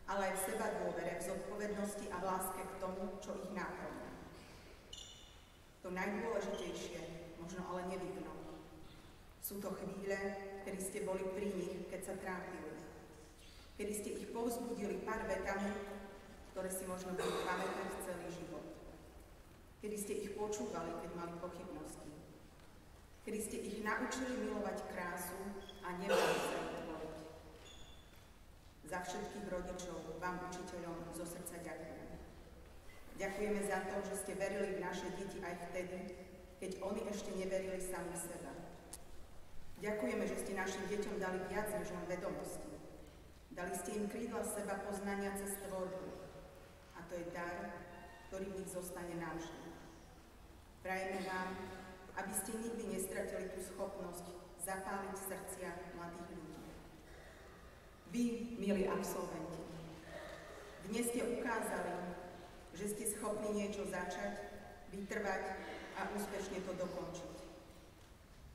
[SPEAKER 4] ale aj v sebadôvere, v zodpovednosti a v láske k tomu, čo ich náplňa. To najdôležitejšie, možno ale nevidno. Sú to chvíle, kedy ste boli pri nich, keď sa trápili. Kedy ste ich povzbudili pár vetami, ktoré si možno budú pamätať celý život. Kedy ste ich počúvali, keď mali pochybnosti. Kedy ste ich naučili milovať krásu a nebali sa ich tvoriť. Za všetkých rodičov, vám učiteľom, zo srdca ďakujem. Ďakujeme za to, že ste verili v naše deti aj vtedy, keď oni ešte neverili sami v seba. Ďakujeme, že ste našim deťom dali viac než len vedomosti. Dali ste im krídla seba poznania cez tvorbu. A to je dar, ktorý v nich zostane navždy. Prajeme vám, aby ste nikdy nestratili tú schopnosť zapáliť srdcia mladých ľudí. Vy, milí absolventi, dnes ste ukázali, že ste schopní niečo začať, vytrvať a úspešne to dokončiť.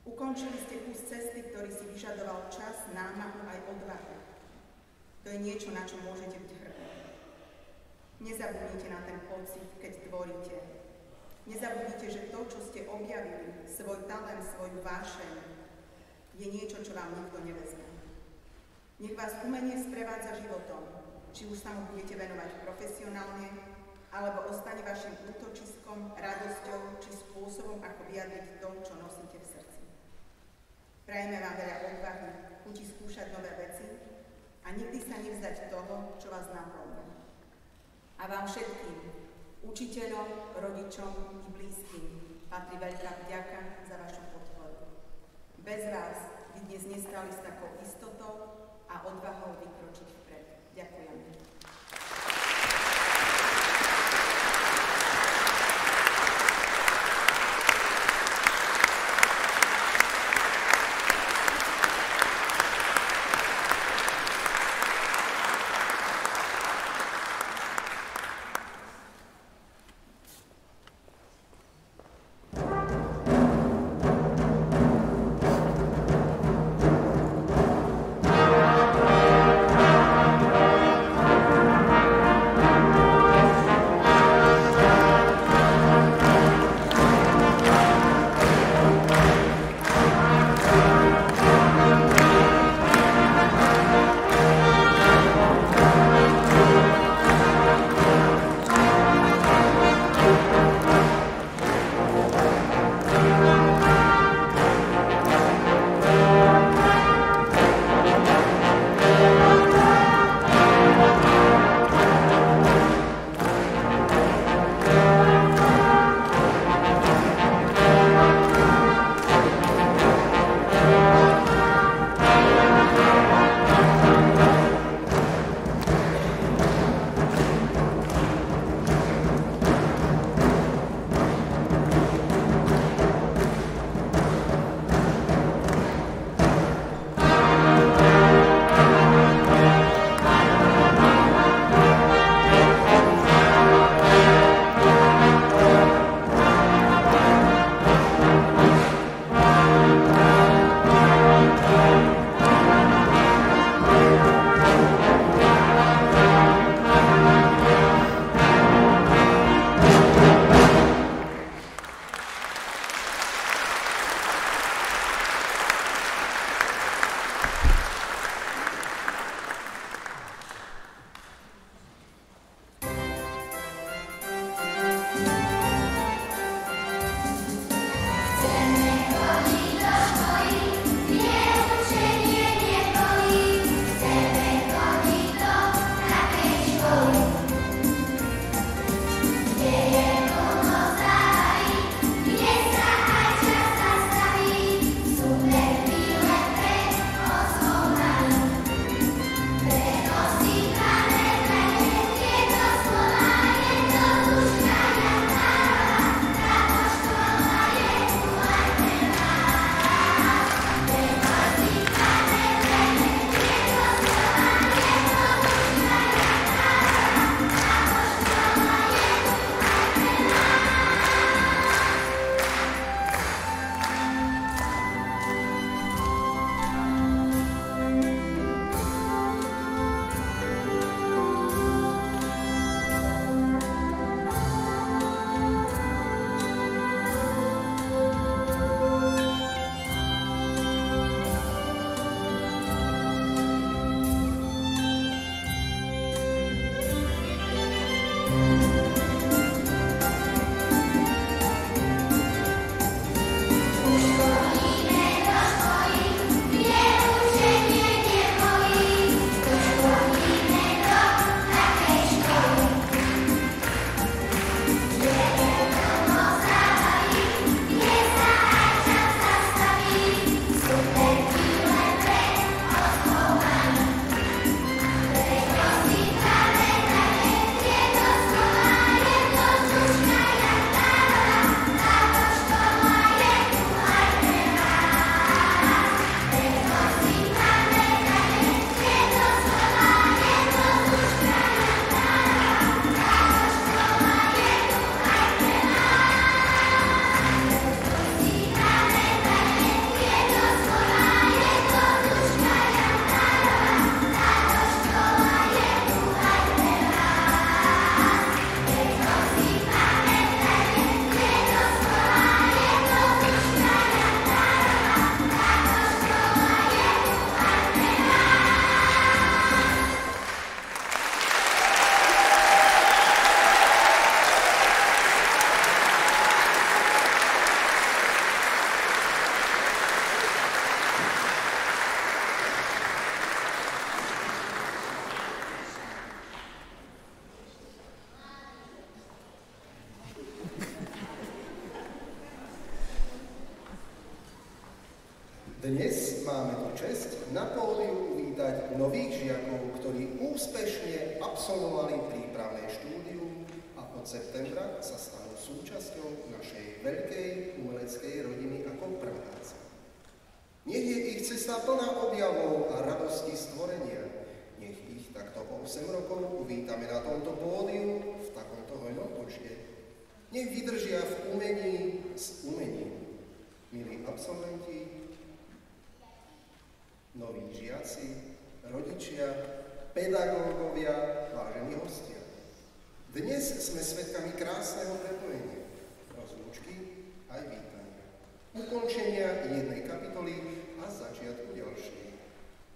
[SPEAKER 4] Ukončili ste kus cesty, ktorý si vyžadoval čas, námahu aj odvahu. To je niečo, na čo môžete byť hrdí. Nezabudnite na ten pocit, keď tvoríte. Nezabudnite, že to, čo ste objavili, svoj talent, svoju vášeň, je niečo, čo vám nikto nevezme. Nech vás umenie sprevádza životom, či už sa mu budete venovať profesionálne, alebo ostane vašim útočiskom, radosťou, či spôsobom, ako vyjadriť to, čo nosíte v srdci. Prajeme vám veľa odvahy, chuti skúšať nové veci a nikdy sa nevzdať toho, čo vás naplňa. A vám všetkým, učiteľom, rodičom i blízkym, patrí veľká vďaka za vašu podporu. Bez vás by dnes nestali s takou istotou a odvahou vykročiť vpred. Ďakujem.
[SPEAKER 1] na pódiu uvítať nových žiakov, ktorí úspešne absolvovali prípravné štúdium a od septembra sa stanú súčasťou našej veľkej umeleckej rodiny ako prváci. Nech je ich cesta plná objavov a radosti stvorenia. Nech ich takto po 8 rokov uvítame na tomto pódiu v takomto hojnom počte. Nech vydržia v umení s umením. Milí absolventi, noví žiaci, rodičia, pedagógovia, vážení hostia. Dnes sme svedkami krásneho prepojenia, rozlúčky aj vítania, ukončenia jednej kapitoly a začiatku ďalšej.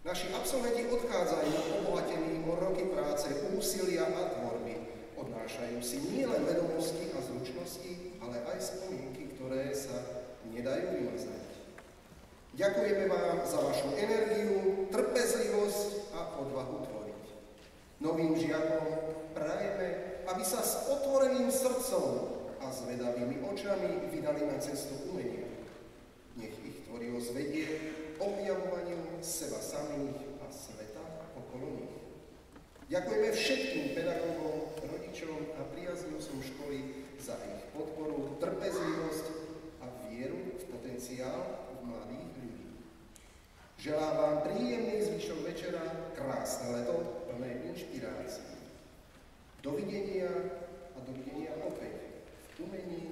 [SPEAKER 1] Naši absolventi odchádzajú obohatení o roky práce, úsilia a tvorby. Odnášajú si nielen vedomosti a zručnosti, ale aj spomienky, ktoré sa nedajú vymazať. Ďakujeme vám za vašu energiu, trpezlivosť a odvahu tvoriť. Novým žiakom prajeme, aby sa s otvoreným srdcom a zvedavými očami vydali na cestu umenia. Nech ich tvorivosť vedie objavovaniu seba samých a sveta okolo nich. Ďakujeme všetkým pedagógom, rodičom a priaznivcom školy za ich podporu, trpezlivosť a vieru v potenciál mladých ľudí. Želám vám príjemný zvyšok večera, krásne leto, plné inšpirácií. Dovidenia a dovidenia opäť v umení